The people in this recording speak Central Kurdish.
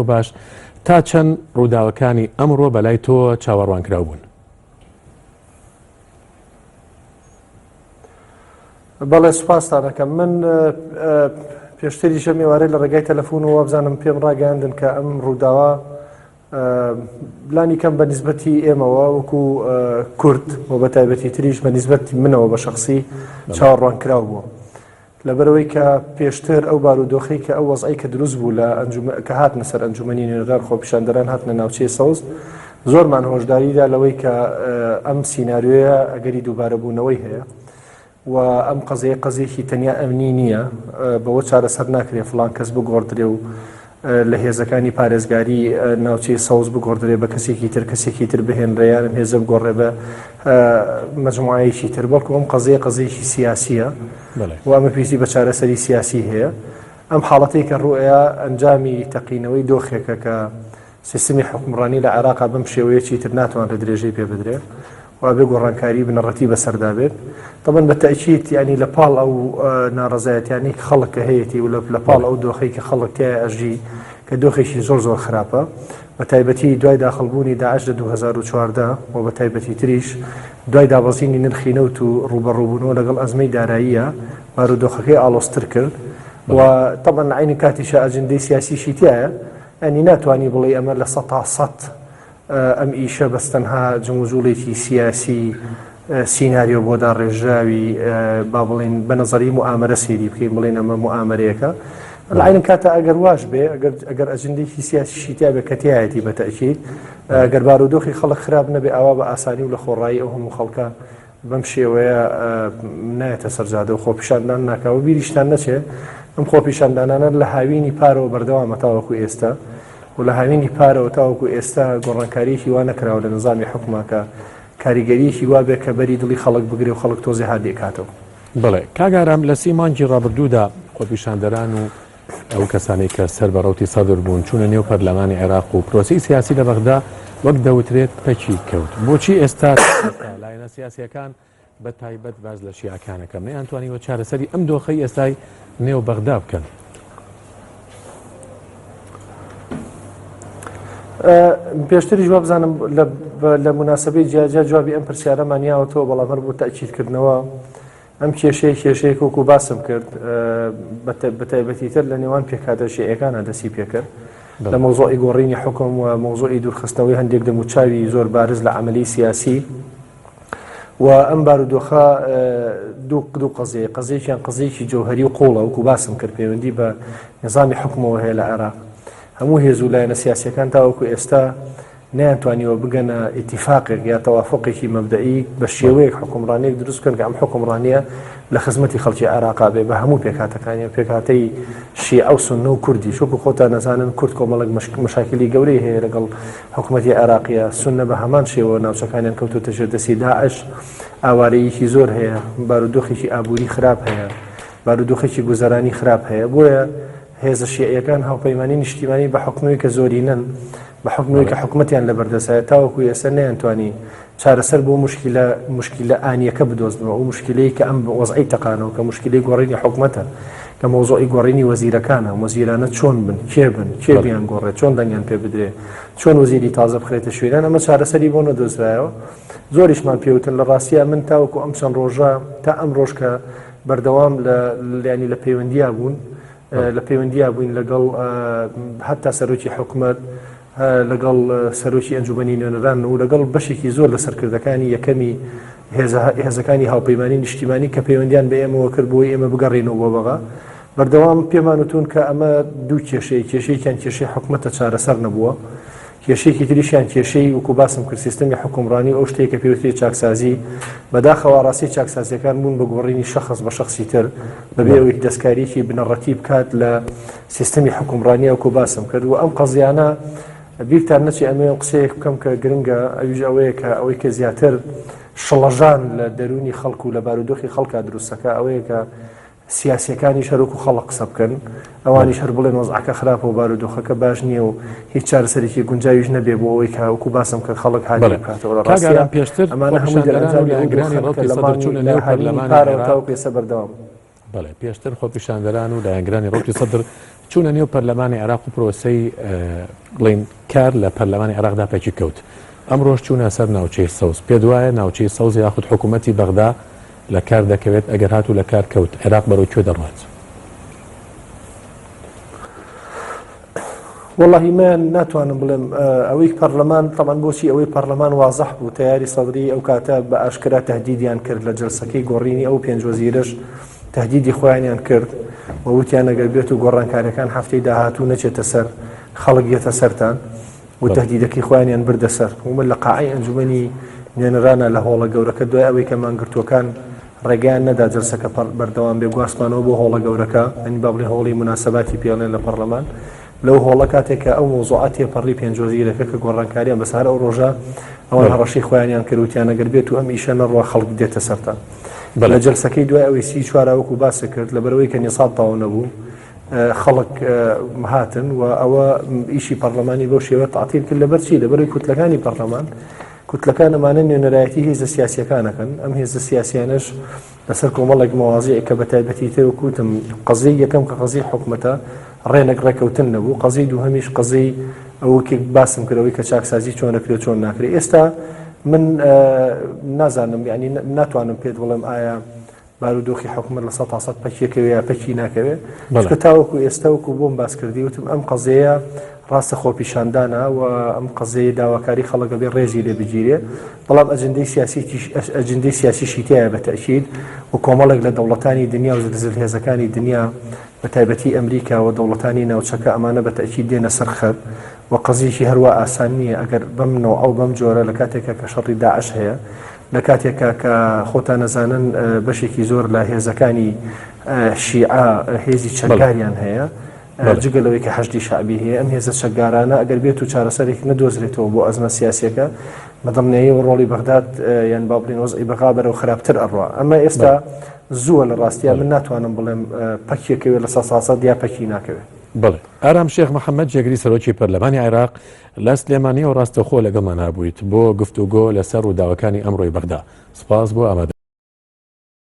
باش تا چەند ڕووداوەکانی ئەمڕۆ بەلای تۆ چاوەڕوانکراو بوون؟ بەڵێ سوپاستا دەکەم. من پێشتری ژە میێوارەی لە ڕێگای تەلەفۆنەوە بزانم پێم ڕاگەاندن کە ئەم ڕووداوە بلانی کەم بە نیسبەتی ئێمەوە وەکو کورد و بە تایبەتی تریش بە نیسبەتی منەوە بە شخصی چاوەڕوانکراو بووە لەبەرەوەی کە پێشتر ئەو بارودۆخەی کە ئەو وەزعی کە دروست بوو لە کە هاتنە سەر ئەنجومەنی نوێنەدار خۆپیشاندەران هاتنە ناوچەی سەوز زۆرمان هۆشداریدا لەوەی کە ئەم سیناریۆیە ئەگەری دووبارە بوونەوەی هەیە و ئەم قەزەیەکی تەنیا ئەمنی نییە بەوە چارەسەر ناکرێ فڵان کەس بگۆڕدرێ و لە هێزەکانی پارێزگاری ناوچەی سەوز بگۆڕدرێ بە کەسێکی تر بهێنرێیان هێزە بگۆڕێ بە مەجموعەیەکی تر بەڵکو ئەم قەزەیەکی سیاسیە و ئەمە پێویستی بە چارەسەری سیاسی هەیە. ئەم حاڵەتەی کە ڕوئەیە ئەنجامی تەقینەوەی دۆخێکە کە سیستمی حکومڕانی لە عێراقا بەم شێوەیەکی تر ناتوان لە درێژەی پێ بدرێت و بێ گۆڕانکاری بنەڕەتی بەسەردا بێت. طبعا بە تەئکید ینی لە پاڵ ئەو ناڕەزایەتیانی خەڵک کە هەیەی و لە پاڵ ئەو دۆخەی کە خەڵک تایە ئەژی کە دۆخێکی زۆر خراپە بە تایبەتی دوای داخڵبوونی داعش لە 2014 و بە تایبەتی تریش دوای دابەزینی نرخی نەوت و ڕوبەڕووبوونەوە لەگەڵ ئەزمەی داراییە بارودۆخەکەی ئاڵۆستر کرد و طبعا عینی کاتیشە ئەجندەی سیاسیشی تایە ئەنی ناتوانانی بڵێ ئەمە لە 100% ئەم ئیشە بەستەنها جموزوڵێکی سیاسی سیناریۆ بۆدا ڕێژاوی با بڵێن بە نەزەری موامەرە سێری بکەین بڵێن ئەمە موامەرەیەەکە لەعین کاتە ئەگەر واش بێ ئەگەر ئەجندێکی سیاسیشی تا بێ کەتیایەتی بە تەئکید گەر بارودۆخی خەڵک خراپ نەبێ ئاوا بە ئاسانی و لە خۆڕایی ئەو هەموو خەڵکە بەم شێوەیە نایەتە سەرجادە و خۆپیشاندان ناکاوە بیریشتان نەچێت ئەم خۆپیشاندانانە لە هاوینی پارەوە بەردەوامە تاوەکو ئێستا و لە هاوینی پارەوە تاوەکو ئێستا گۆڕانکاریەکی وا نەکراوە لە نظامی حکومەکە کاریگەریەکی وا بێ کە بەری دڵی خەڵک بگرێ و خەڵک تۆزی هادێکاتەوە. بڵێ کاگارام لە سیمانجی ڕابردوودا خۆپیشاندەران و ئەو کەسانی کە سەر بەڕەوتی سەدر بوون چوونە نێو پەرلەمانی عێراق و پرۆسی سیاسی لە بەغدا وەک دەوترێت پەکی کەوت. بۆچی ئێستا لایەنە سیاسیەکان بە تایبەت باز لە شیعەکانەکەم نەیانتوانیوە چارەسەری ئەم دۆخەی ئێستای نێو بەغدا بکەن؟ پێشتری جواب بزانم لە مناسبەی جیاجا جوابی ئەم پرسیارەمانیاوەتەوە بەڵام هەر بۆ تەئکیدکردنەوە ئەم کێشەیەک وەکو باسم کرد بە تایبەتی تر لە نێوان پێکهاتە شیعەکانە دەسی پێکرد لە مۆزوعی گۆڕینی حکم و مۆزوعی دوورخستنەوەی هەندێک دەموچاوی زۆر بارز لە عملی سیاسی و ئەم بارودۆخە دوو قەزەیەکیان قەزەیەکی جەوهەری و قوڵە وەکو باسم کرد پەیوەندی بە نظامی حکمەوە هەیە لە عێراق. هەموو هێزوو لایەنە سیاسیەکان تاوەکو ئێستا نەیانتوانیوە بگەنە ئیتیفاقێک یا تەوافقێکی مەبدەئی بە شێوەیەک حکومڕانێک دروست بکەن کە ئەم حکومڕانیە لە خزمەتی خەڵکی عێراقا بێ بە هەموو پێکهاتەکانی پێکهاتەی شیعە و سوننە و کوردی شوکو خۆتان نەزانن کورد کۆمەڵک مشاکلی گەورەی هەیە لەگەڵ حکومەتی عێراقیە سوننە بە هەمان شێوە ناوچەکانیان کەوتوتە ژێر دەستی داعش ئاوارەیەکی زۆر هەیە بارودۆخێکی ئابووری خراپ هەیە بارودۆخێکی گوزەرانی خراپ هەیە بۆیە هێزە شیعەکان هاوپەیمانی نیشتیمانی بە حکومەوەی کە زۆرینەن بە حکومەوەی کە حکومەتیان لە بەردەسایە تاوەکو ئێستا نەیانتوانی چارەسەر بۆ مشکلە ئانیەکە بدۆزنەوە ئەو مشکلەی کە ئەم وەزعی تەقانەوە کە مشکلەی گۆڕینی حکومەتە کە مۆزوعی گۆڕینی وەزیرەکانە وەزیرانە چۆن بن کێ بیان گۆڕێت چۆن دەنگیان پێ بدرێ چۆن وەزیری تازە بخرێتە شوێنان ئەمە چارەسەری بۆ نەدۆزرایەوە. زۆریشمان پێوتن لە ڕاستیە من تاوەکو ئەم چەند ڕۆژە تا ئەم ڕۆژ کە بەردەوام ینی لە پەیوەندیە بوون لە پەیوەندیە بووین لەگەڵ هەتا سەرۆکی حکومەت لەگەڵ سەرۆکی ئەنجومەنی نوێنەران و لەگەڵ بەشێکی زۆر لە سەرکردەکانی یەکەمی هێزەکانی هاوپەیمانی نیشتیمانی کە پەیوەندیان بە ئێمەوە کرد بۆی ئێمە بگەڕێنەوە بۆ بەغا بەردەوام پێمان وتون کە ئەمە دوو کێشەیەکیان کێشەی حکومەتە چارەسەر نەبووە کێشەیەکی تریشیان کێشەی وەکو باسم کرد سیستەمی حکومڕانی ئەو شتێک کە پێوتری چاکسازی بەداخەوە ڕاستی چاکسازیەکان بوون بە گۆڕینی شەخص بە شخصی تر بەبێ ئەوەی دەستکاریی بنەڕەتی بکات لە سیستەمی حکومڕانی وەکو باسم کرد و ئەم قەزیانە بیرتان نەچی ئەمێ قسەیەک بکەم کە گرنگە ئەویش ئەوەیە کە زیاتر شڵەژان لە دەرونی خەڵک و لە بارودۆخی خەڵکا دروستەکە ئەوەیە کە سیاسیەکانی شەرک و خەڵق قسە بکەن ئەوانی شەر بڵێن وەزعەکە خراپە و بارودۆخەکە باش نییە و هیچ چارەسەرێکی گونجاویش نەبێ بۆ ئەوەی کاوەکو باسم کە خەڵک هادی بکاتەوە ڕاستیان پێشتر ئەمانە هەموو دەرەنجامی ئەنگرانی ڕۆکی سەدر چوونە نێو پەرلەمانی پارەوە تاو پێسە بەردەوام بەڵێ پێشتر خۆپیشاندەران و لایەنگرانی ڕۆکی سەدر چوونە نێو پەرلەمانی عێراق و پرۆسەی بڵین کار لە پەرلەمانی عێراقدا پێکی کەوت ئەمڕۆژ چوونە سەر ناوچەی سەوز پێ دوایە ناوچەی سەوز یاخود حکوومەتی بەغدا لە کار دەکەوێت ئەگەر هاتوو لە کار کەوت عێراق بەرەو کوێ دەڕوات والله ما ناتوانم بڵێم ئەوەی پەرلەمان تەمان بۆچی ئەوەی پەرلەمان وازەح بوو تیاری سەدری ئەو کاتە بە ئاشکرا تهدیدیان کرد لە جەلسەکەی گۆڕینی ئەو پێنج وەزیرەش تهدیدی خۆیانیان کرد و وتیان ئەگەر بێت و گۆڕانکاریەکان هەفتەی داهاتوو نەچێتە سەر خەڵک یێتە سەرتان و تهدیدەکەی خۆیانیان بردە سەر ومن لە قاعەی ئەنجومەنی نوێنەرانە لە هۆڵە گەورەکە دوای ئەوەی کە مانگرتوەکان ڕێگەیان نەدا جەلسەکە بەردەوام بێ گواستمانەوە بۆ هۆڵە گەورەکە ئەنی با بڵێ هۆڵی مناسەباتی پێڵێن لە پەرلەمان لەو هۆڵە کاتێککە ئەو مۆزوعات تێپەڕی پێنج وەزیرەکە کە گۆڕانکاریان بەسەر ئەو ڕۆژە ئەوان هەڕەشی خۆیانیان کردوتیان ئەگەر بێت و ئەم ئیشە نەڕوا خەڵک دێتە سەرتان لە جەلسەکەی دوای ئەوەی سی چوارەوەکو باسە کرد لەبەرەوەی کە نیساب تاوا نەبوو خەڵک هاتن و ئەوە ئیشی پەرلەمانی بەو شێوە تعتیل کرد لەبەرچی لەبەرەوەی کوتلەکانی پەرلەمان کوتلەکان ئەمانە نوێنەرایەتی هێزە سیاسیەکانەکەن ئەم هێزە سیاسیانش لەسەر کۆمەڵێک مەوازی کە بە تایبەتی تر وکوتم قەزی یەکەم کە قەزی حکومەتە ڕێنەک ڕێکەوتن نەبوو قەزی دووهەمیش قەزی ئەوەکی باسم کردەوەی کە چاکسازی چۆن نەکرێت چۆن ناکرێت ئێستا من نازانم یعنی ناتوانم پێت بڵێم ئایا بارودۆخی حکومت لە 100% پەکیەکەوێ یا پەکی ناکەوێت چکە تاوەکو ئێستا وەکو بۆم باس کردی وتم ئەم قەزەیە ڕاستە خۆپیشاندانە و ئەم قەزەیە داواکاری خەڵکە بێ ڕێزی لێ بگیرێ بەڵام ئەجندەی سیاسیشی تایە بە تەکید و کۆمەڵێک لە دەوڵەتانی دنیا و زلزل هێزەکانی دنیا بە تایبەتی ئەمریکا و دەوڵەتانی ناوچەکە ئەمانە بە تەکید دێنە سەر خەت و قەزیشی هەروە ئاسان نییە ئەگەر بەمنەوە ئەو بەم جۆرە لە کاتێکە کە شەڕی داعش هەیە لە کاتێکە کە خۆتان نەزانن بەشێکی زۆر لە هێزەکانی شیعە هێزی چەکاریان هەیە جگەلەوەی کە حەشدی شعبی هەیە ئەم هێزە چەکدارانە ئەگەر بێت و چارەسەرێک نەدۆزرێتەوە بۆ ئەزمە سیاسیەکە بەدڵنیایی و ڕۆڵی بەغداد یان با بڵێن وەزعی بەغا بەرەو خراپتر ئەڕوا ئەمە ئێستا زووە لە ڕاستیە من ناتوانم بڵێم پەکیەکەوێت لە 100% یا پەکی ناکەوێت بڵێ ئارام شێخ محەممەد جێگری سەرۆکی پەرلەمانی عێراق لە سلێمانی و ڕاستەخۆ لەگەڵمان نبوویت بۆ گفتوگۆ لەسەر و داواکانی ئەمڕۆی بەغدا سپاس بۆ ئامادە